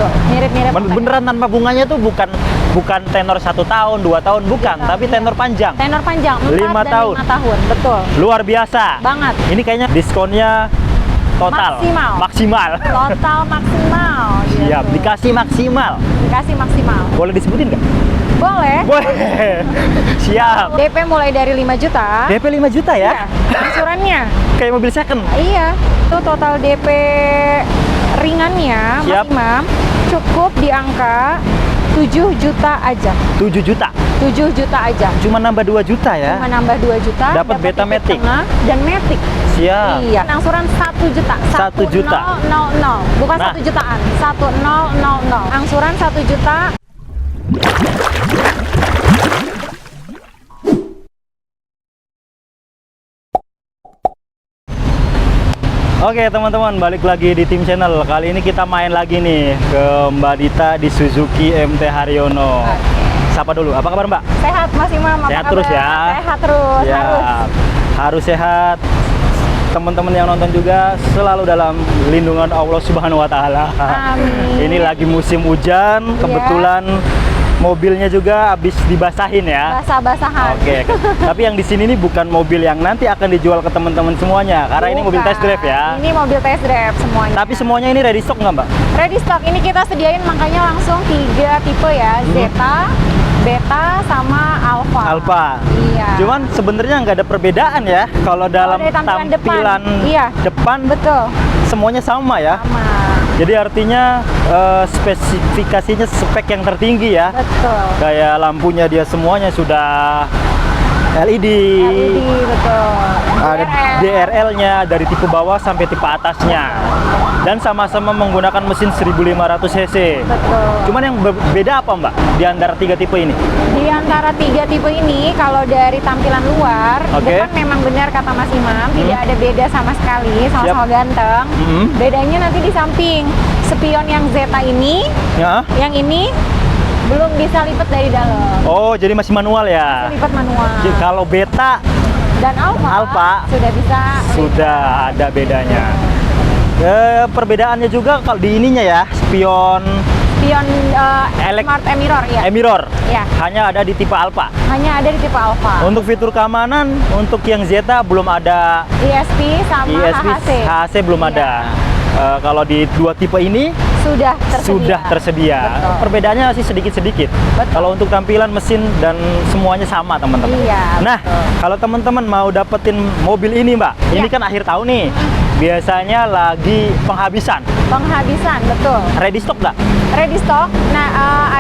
betul. Mirip-mirip. Beneran tanpa bunganya tuh bukan tenor 1 tahun, 2 tahun, bukan, Iya, tapi tenor panjang. Tenor panjang 4 5 dan tahun. 5 tahun, betul. Luar biasa. Banget. Ini kayaknya diskonnya total. Maksimal. Total maksimal. Siap, gitu. dikasih maksimal. Dikasih maksimal. Boleh disebutin nggak? Boleh. Boleh. Siap. DP mulai dari 5 juta. DP 5 juta ya? Iya, angsurannya. Kayak mobil second. Iya. Itu total DP ringannya, Mas Siap. Imam, cukup di angka 7 juta aja. 7 juta. 7 juta aja. Cuma nambah 2 juta ya? Cuma nambah 2 juta. Dapat Beta tipe Matic. tengah dan Matic. Siap. Iya. Angsuran 1 juta. 1 juta. 100. Bukan Nah. 1 jutaan. 1000. Angsuran 1 juta. Oke teman-teman, balik lagi di Tim Channel. Kali ini kita main lagi nih ke Mbak Dita di Suzuki MT Haryono. Sapa dulu, apa kabar Mbak? Sehat Mas Imam. Apa Sehat kabar? terus ya? Sehat terus. Ya, harus sehat. Teman-teman yang nonton juga selalu dalam lindungan Allah Subhanahu wa Ta'ala. Amin. Ini lagi musim hujan, kebetulan mobilnya juga habis dibasahin ya. Basah-basahan. Oke. Tapi yang di sini nih bukan mobil yang nanti akan dijual ke teman-teman semuanya, karena ini mobil test drive ya. Ini mobil test drive semuanya. Tapi semuanya ini ready stock nggak Mbak? Ready stock. Ini kita sediain makanya langsung 3 tipe ya. Zeta, Beta, sama Alpha. Alpha. Iya. Cuman sebenarnya nggak ada perbedaan ya. Kalau dalam dari tampilan tampilan Iya. depan Betul. semuanya sama ya. Sama. Jadi artinya spesifikasinya spek yang tertinggi ya. Betul. Kayak lampunya dia semuanya sudah LED. LED, betul. Ada DRL-nya dari tipe bawah sampai tipe atasnya. Dan sama-sama menggunakan mesin 1500 cc. Betul. Cuman yang beda apa Mbak di antara 3 tipe ini? Di antara 3 tipe ini, kalau dari tampilan luar, Oke. depan memang benar kata Mas Imam, tidak ada beda sama sekali, sama-sama Siap. ganteng. Bedanya nanti di samping. Spion yang Zeta ini, Ya. yang ini belum bisa lipat dari dalam. Oh, jadi masih manual ya? Lipat manual. Jadi kalau Beta Dan Alpha sudah bisa. sudah ada bedanya. Perbedaannya juga kalau di ininya ya, spion Spion Smart Mirror ya. mirror Ya. hanya ada di tipe Alpha. Hanya ada di tipe Alpha. Untuk fitur keamanan untuk yang Zeta belum ada. ESP sama ESP, HHC. HHC belum Iya. ada. Kalau di 2 tipe ini Sudah tersedia. sudah tersedia. Betul. Perbedaannya masih sedikit-sedikit. Betul. Kalau untuk tampilan mesin dan semuanya sama teman-teman. Iya, Nah, betul. kalau teman-teman mau dapetin mobil ini Mbak, ini Iya. kan akhir tahun nih. Biasanya lagi penghabisan. Penghabisan, betul. Ready stock nggak? Ready stock. Nah,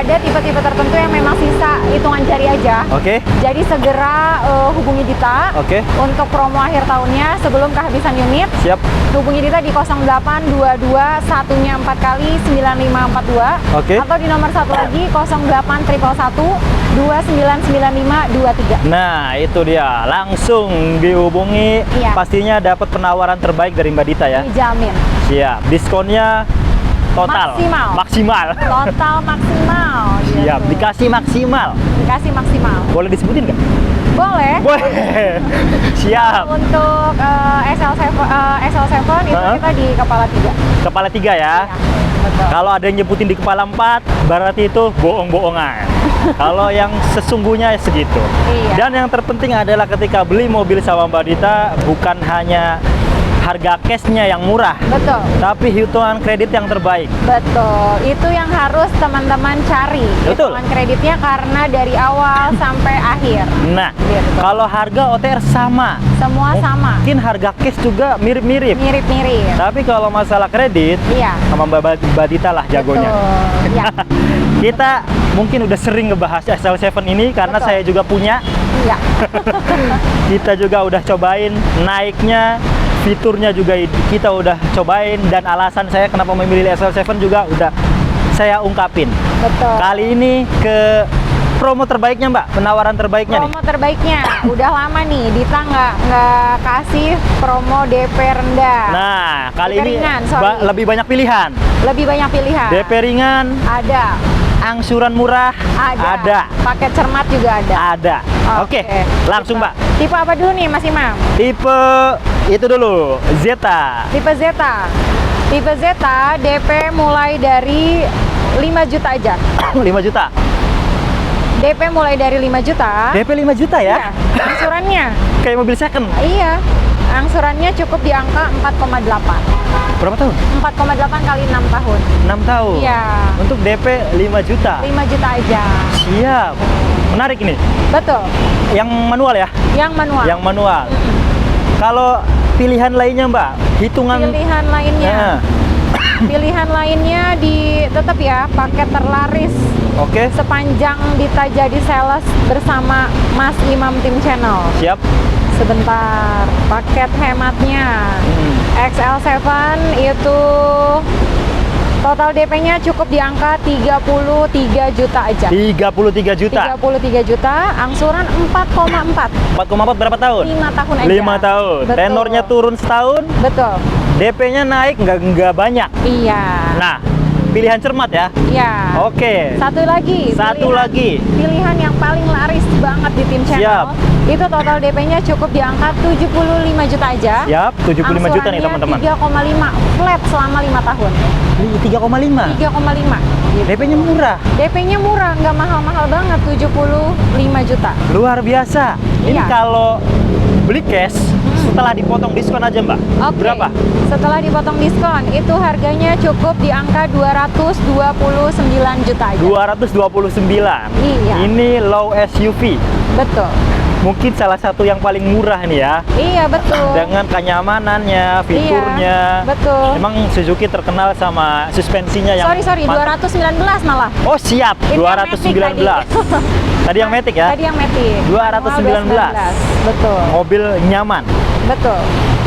ada tipe-tipe tertentu yang memang sisa hitungan jari aja. Oke. Jadi segera hubungi Dita Oke. untuk promo akhir tahunnya sebelum kehabisan unit. Siap. Hubungi Dita di 0822 1-nya 4 kali 9542. Oke. Atau di nomor satu lagi 0811 299523. Nah, itu dia. Langsung dihubungi. Iya. Pastinya dapat penawaran terbaik dari Mbak Dita ya. Dijamin. Siap. Diskonnya total. Maksimal. Total maksimal. Siap. Gitu. Dikasih maksimal. Dikasih maksimal. Boleh disebutin nggak? Boleh. Boleh. Siap. Untuk SL7 itu kita di kepala 3. Kepala 3 ya. Iya, betul. Kalau ada yang nyebutin di kepala 4, berarti itu bohong-bohongan. Kalau yang sesungguhnya segitu. Iya. Dan yang terpenting adalah ketika beli mobil sama Mbak Dita, bukan hanya harga cashnya yang murah, Betul. tapi hitungan kredit yang terbaik. Betul. Itu yang harus teman-teman cari. Betul. Hitungan kreditnya karena dari awal sampai akhir. Nah, Gitu. kalau harga OTR sama, Semua sama. mungkin harga cash juga mirip-mirip. Mirip-mirip. Tapi kalau masalah kredit, Iya. sama Mbak Dita lah jagonya. Betul. Ya. Kita mungkin udah sering ngebahas SL7 ini karena Betul. saya juga punya. Iya. Kita juga udah cobain naiknya, fiturnya juga kita udah cobain, dan alasan saya kenapa memilih SL7 juga udah saya ungkapin. Betul. Kali ini ke promo terbaiknya Mbak, penawaran terbaiknya nih. Promo terbaiknya udah lama nih Dita nggak kasih promo DP rendah. Nah, kali DP ini ringan, sorry. lebih banyak pilihan. Lebih banyak pilihan. DP ringan, Ada. angsuran murah, ada. Paket cermat juga ada. Ada. Oke, langsung Mbak. Tipe apa dulu nih Mas Imam? Tipe itu dulu, Zeta. Tipe Zeta. Tipe Zeta DP mulai dari 5 juta aja. 5 juta. DP mulai dari 5 juta. DP 5 juta ya? Iya, angsurannya. Kayak mobil second. Iya. Angsurannya cukup di angka 4,8. Berapa tahun? 4,8 kali 6 tahun. 6 tahun. Iya. Untuk DP 5 juta. 5 juta aja. Siap. Menarik ini. Betul. Yang manual ya? Yang manual. Yang manual. Kalau pilihan lainnya, Mbak, hitungan Pilihan lainnya. Nah, Pilihan lainnya tetap ya paket terlaris oke. sepanjang Dita jadi sales bersama Mas Imam Tim Channel. Siap. Sebentar, paket hematnya XL7 itu total DP-nya cukup di angka 33 juta aja. 33 juta. 33 juta, angsuran 4,4. 4,4 berapa tahun? 5 tahun aja. 5 tahun. Betul. Tenornya turun setahun, Betul. DP-nya naik nggak banyak. Iya. Nah, pilihan cermat ya. Iya. Oke. Satu lagi. Satu lagi. Pilihan yang paling laris banget di Tim Channel. Siap. Itu total DP-nya cukup di angka 75 juta aja. Siap, 75 juta nih teman-teman. 3,5 flat selama 5 tahun. 3,5. 3,5. DP-nya murah. DP-nya murah, nggak mahal-mahal banget, 75 juta. Luar biasa. Ini Iya. kalau beli cash setelah dipotong diskon aja, Mbak. Oke. Berapa? Setelah dipotong diskon, itu harganya cukup di angka 229 juta aja. 229. Iya. Ini low SUV. Betul. Mungkin salah satu yang paling murah nih ya. Iya, betul. Dengan kenyamanannya, fiturnya. Iya, betul. Memang Suzuki terkenal sama suspensinya yang Sorry, mantap. 219 malah. Oh, siap. Ini yang 219. Matic tadi. Tadi yang Matic ya? Tadi yang Matic. 219. Betul. Mobil nyaman. Betul.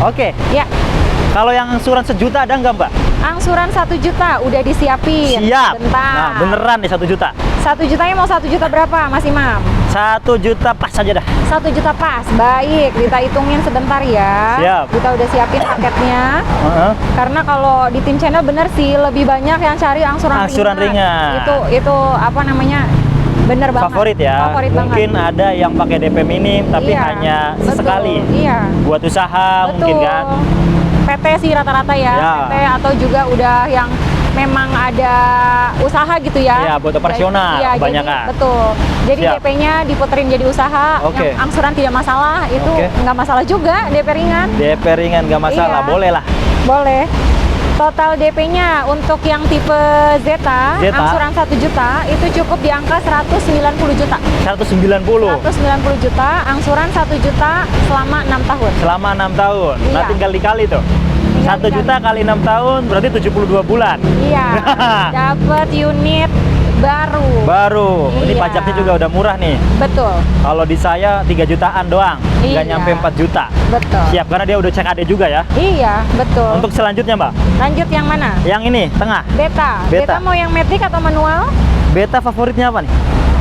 Oke. Ya, Kalau yang angsuran sejuta ada nggak, Mbak? angsuran 1 juta udah disiapin. Siap. Bentar. Nah, beneran nih 1 juta. 1 jutanya mau 1 juta berapa, Mas Imam? 1 juta pas aja dah. 1 juta pas. Baik, kita hitungin sebentar ya. Siap. Kita udah siapin paketnya. Heeh. Karena kalau di Tim Channel bener sih lebih banyak yang cari angsuran Angsuran ringan. Itu apa namanya? Bener banget. Favorit ya. Favorit Mungkin banget. ada yang pakai DP minim tapi Iya, hanya betul. sesekali. Iya. Buat usaha mungkin Betul. kan. PT sih rata-rata ya. Ya. PT atau juga udah yang memang ada usaha gitu ya. Iya, buat operasional Iya, kebanyakan. betul. Jadi Siap. DP-nya diputerin jadi usaha, Oke. yang angsuran tidak masalah, itu Oke. nggak masalah juga, DP ringan. DP ringan nggak masalah, Iya. boleh lah. Boleh. Total DP-nya untuk yang tipe Zeta, Zeta. angsuran 1 juta itu cukup di angka 190 juta. 190 190 juta, angsuran 1 juta selama 6 tahun. selama 6 tahun. Nah, Iya. tinggal dikali tuh. Tinggal 1 juta kali 6 tahun berarti 72 bulan. Iya, dapat unit baru. Baru. Ini Iya. pajaknya juga udah murah nih. Betul, Kalau di saya 3 jutaan doang, nggak Iya. nyampe 4 juta. betul. Siap, karena dia udah cek AD juga ya. Iya, betul. Untuk selanjutnya, Mbak, Lanjut yang mana? yang ini tengah. Beta. Beta. Mau yang Matic atau manual? Beta favoritnya apa nih?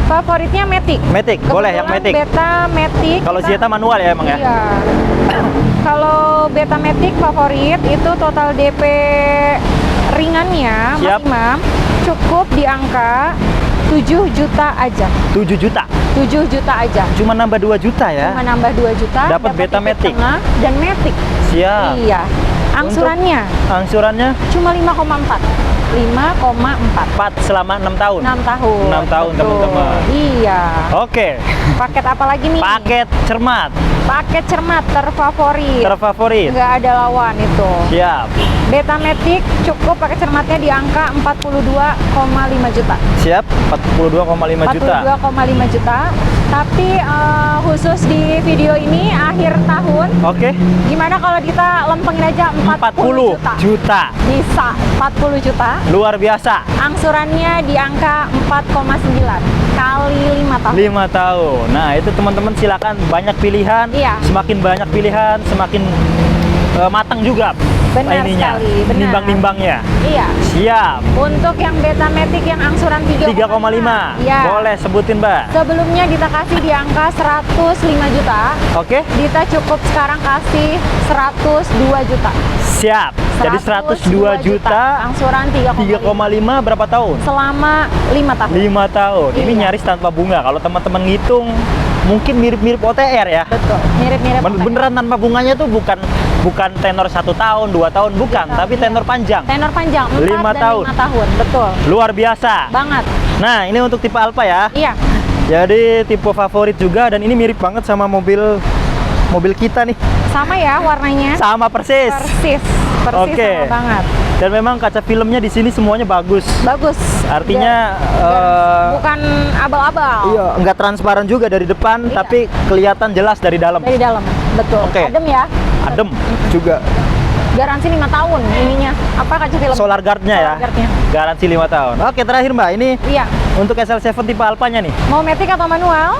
Favoritnya Matic. Matic, boleh yang Kebetulan Matic. Beta Matic. Kalau kita- Zeta manual ya emang ya. Iya. Kalau Beta Matic favorit itu total DP ringannya, Siap. Mas Imam, cukup di angka 7 juta aja. 7 juta. 7 juta aja. Cuma nambah 2 juta ya. Cuma nambah 2 juta. Dapat Beta tipe Matic. tengah dan Matic. Siap. Iya. Angsurannya Angsurannya cuma 5,4. 5,4. 4 selama 6 tahun. 6 tahun. 6 tahun, Betul. teman-teman. Iya. Oke. Paket apa lagi nih? Paket cermat Paket cermat terfavorit. terfavorit. Nggak ada lawan itu. Siap. Beta Matic cukup pakai cermatnya di angka 42,5 juta. Siap. 42,5 juta. 42,5 juta. Tapi khusus di video ini akhir tahun, Oke. gimana kalau kita lempengin aja 40 juta? juta. Bisa 40 juta. Luar biasa. Angsurannya di angka 4,9 kali 5 tahun. 5 tahun. Nah, itu teman-teman silakan, banyak pilihan. Iya. Semakin banyak pilihan, semakin matang juga Benar ininya. sekali, benar. Nimbang-nimbangnya. Iya. Siap. Untuk yang Beta Matic yang angsuran 3,5. Iya. Boleh sebutin, Mbak. Sebelumnya Dita kasih di angka 105 juta. Oke. Dita cukup sekarang kasih 102 juta. Siap. Jadi 102 juta, Angsuran 3,5 3,5 berapa tahun? selama 5 tahun. 5 tahun. Ini Iya. nyaris tanpa bunga. Kalau teman-teman ngitung mungkin mirip-mirip OTR ya. Betul. Mirip-mirip. Beneran tanpa bunganya tuh bukan bukan tenor 1 tahun, 2 tahun, bukan, tapi tenor panjang. Tenor panjang 4 5 dan tahun. 5 tahun, betul. Luar biasa. Banget. Nah, ini untuk tipe Alfa ya. Iya. Jadi tipe favorit juga, dan ini mirip banget sama mobil kita nih. Sama ya warnanya. Sama persis. Persis Oke. sama banget. Dan memang kaca filmnya di sini semuanya bagus. Bagus. Artinya Bukan abal-abal. iya, nggak transparan juga dari depan, Iya. tapi kelihatan jelas dari dalam. Dari dalam. Betul. Oke. Adem ya. Adem juga. Garansi 5 tahun ininya. Apa kaca film? Solar guard-nya ya. Solar guard-nya. Garansi 5 tahun. Oke, terakhir Mbak, ini Iya. untuk SL7 tipe Alphanya nih. Mau matic atau manual?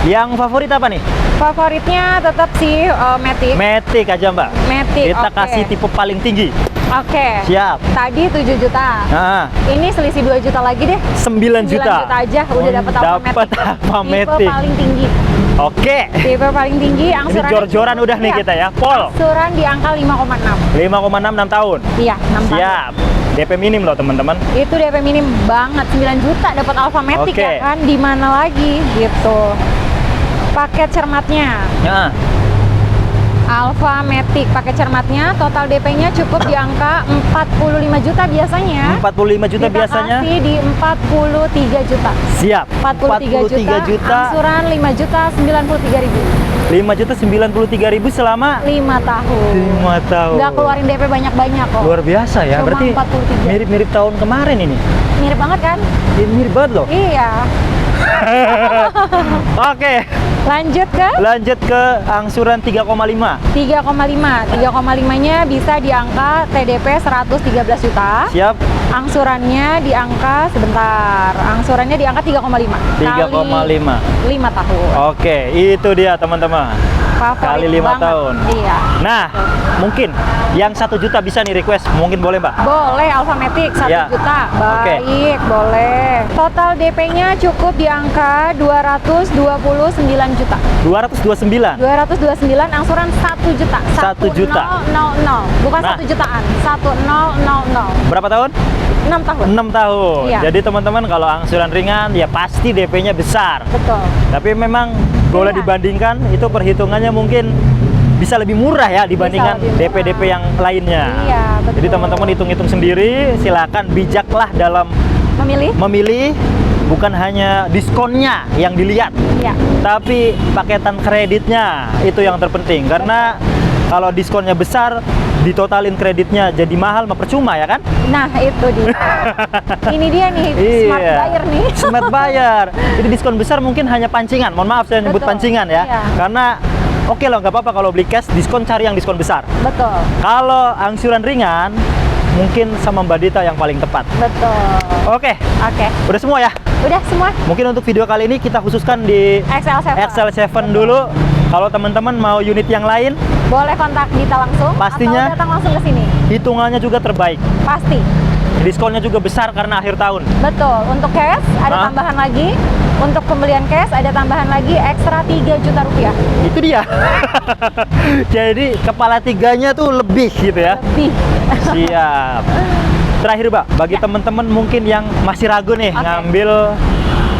Yang favorit apa nih? Favoritnya tetap sih matic. Matic aja Mbak. Matic. Kita oke. kasih tipe paling tinggi. Oke. Siap. Tadi 7 juta. Nah, Ini selisih 2 juta lagi deh. 9 juta. 9 juta aja udah dapat Alfa Matic. Dapat Alfa Tipe Matic. paling tinggi. Oke. Tipe paling tinggi Ini angsuran. jor-joran udah nih kita ya. Pol. Angsuran di angka 5,6. 5,6 6 tahun. Iya, 6 tahun. Siap. DP minim loh teman-teman. Itu DP minim banget, 9 juta dapat Alfa Matic Oke. ya kan? Di mana lagi gitu. Paket cermatnya. Nah, Alfa Matic paket cermatnya total DP-nya cukup di angka 45 juta biasanya. 45 juta Kita biasanya. kasih di 43 juta. Siap. 43 juta. Angsuran 5 juta 93 ribu. 5 juta 93 ribu selama 5 tahun. 5 tahun. Nggak keluarin DP banyak-banyak kok. Luar biasa ya. Cuma Berarti 43. mirip-mirip tahun kemarin ini. Mirip banget kan? Ini mirip banget loh. Iya. Oke, Lanjut ke lanjut ke angsuran 3,5. 3,5. 3,5-nya bisa di angka TDP 113 juta. Siap. Angsurannya di angka sebentar. Angsurannya di angka 3,5. 3,5. 5 tahun. Oke, itu dia teman-teman. Favorit Kali 5 banget. tahun. Iya. Nah, mungkin yang 1 juta bisa nih request. Mungkin boleh, Mbak? Boleh Alfa Matic 1 Ya. juta. Oke. Baik, boleh. Total DP-nya cukup di angka 229 juta. 229. 229 angsuran 1 juta. 1 juta. 1000. Bukan Nah. 1 jutaan. 1000. Berapa tahun? 6 tahun. 6 tahun. Iya. Jadi teman-teman kalau angsuran ringan ya pasti DP-nya besar. Betul. Tapi memang boleh Iya. dibandingkan itu perhitungannya mungkin bisa lebih murah ya dibandingkan Bisa lebih murah. DP-DP yang lainnya. Iya, betul. Jadi teman-teman hitung-hitung sendiri, silakan bijaklah dalam memilih, bukan hanya diskonnya yang dilihat, Iya. tapi paketan kreditnya itu yang terpenting. Karena kalau diskonnya besar, ditotalin kreditnya jadi mahal, mah percuma ya kan? Nah, itu dia. Ini dia nih, smart buyer nih. Smart buyer. Jadi diskon besar mungkin hanya pancingan. Mohon maaf saya nyebut Betul. pancingan ya. Iya. Karena oke loh, nggak apa-apa kalau beli cash diskon, cari yang diskon besar. Betul. Kalau angsuran ringan, mungkin sama Mbak Dita yang paling tepat. Betul. Oke, Oke. udah semua ya? Udah semua Mungkin untuk video kali ini kita khususkan di XL7. XL7 dulu. Kalau teman-teman mau unit yang lain, Boleh kontak Dita langsung Pastinya. atau datang langsung ke sini. hitungannya juga terbaik. Pasti. Diskonnya juga besar karena akhir tahun. Betul. Untuk cash ada Hah? tambahan lagi. Untuk pembelian cash ada tambahan lagi ekstra 3 juta rupiah. Itu dia. Jadi kepala tiganya tuh lebih gitu ya. Lebih. Siap. Terakhir, Mbak, bagi teman-teman mungkin yang masih ragu nih Oke. ngambil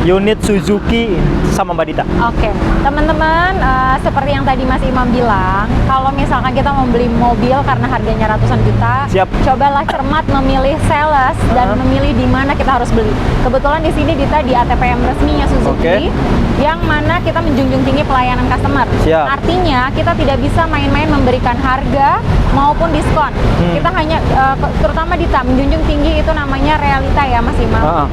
unit Suzuki sama Mbak Dita. Oke, teman-teman, seperti yang tadi Mas Imam bilang, kalau misalkan kita membeli mobil karena harganya ratusan juta, Siap. cobalah cermat memilih sales dan memilih di mana kita harus beli. Kebetulan di sini Dita di ATPM resminya Suzuki, Oke. yang mana kita menjunjung tinggi pelayanan customer. Siap. Artinya kita tidak bisa main-main memberikan harga maupun diskon. Kita hanya, terutama Dita, menjunjung tinggi itu namanya realita ya Mas Imam.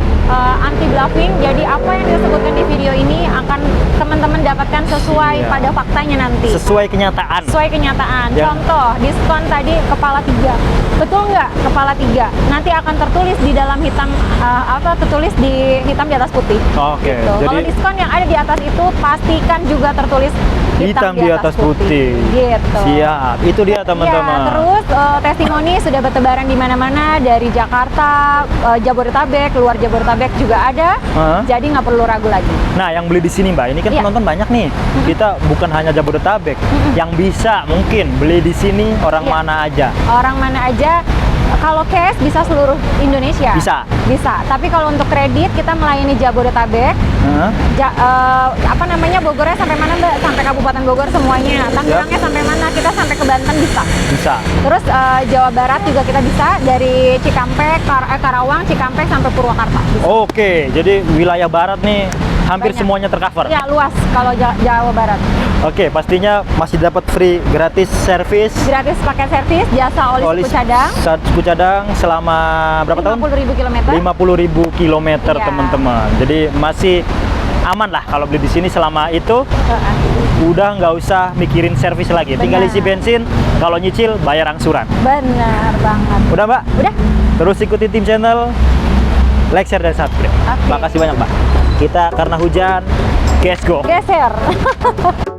Anti bluffing. Jadi apa yang disebutkan di video ini akan teman-teman dapatkan sesuai Iya. pada faktanya nanti. Sesuai kenyataan. Sesuai kenyataan. Ya. Contoh, diskon tadi kepala 3. Betul nggak kepala 3? Nanti akan tertulis di dalam hitam, tertulis di hitam di atas putih. Oke, Gitu. jadi Kalau diskon yang ada di atas itu pastikan juga tertulis hitam di atas putih. Gitu. Siap. Itu dia teman-teman. Ya, terus testimoni sudah bertebaran di mana-mana dari Jakarta, Jabodetabek, luar Jabodetabek juga ada. Hah? Jadi nggak perlu ragu lagi. Nah, yang beli di sini, Mbak, ini kan Iya. penonton banyak nih. Kita bukan hanya Jabodetabek. Yang bisa mungkin beli di sini orang Iya. mana aja. Orang mana aja Kalau cash bisa seluruh Indonesia. Bisa. Tapi kalau untuk kredit kita melayani Jabodetabek. Bogornya sampai mana Mbak? Sampai Kabupaten Bogor semuanya. Tangerangnya sampai mana? Kita sampai ke Banten bisa. Terus Jawa Barat juga kita bisa dari Cikampek, Karawang, Cikampek sampai Purwakarta. Bisa. Oke, jadi wilayah barat nih hampir semuanya tercover. Ya, luas kalau Jawa Barat. Oke, pastinya masih dapat free gratis servis. Gratis paket servis, jasa oli suku cadang. Suku cadang selama berapa tahun? 50.000 kilometer. 50.000 kilometer, Iya. teman-teman. Jadi masih aman lah kalau beli di sini selama itu. Udah nggak usah mikirin servis lagi. Tinggal isi bensin, kalau nyicil bayar angsuran. Benar banget. Udah, Mbak? Udah. Terus ikuti Tim Channel, like, share, dan subscribe. Makasih banyak, Mbak. Kita karena hujan, let's go. Geser.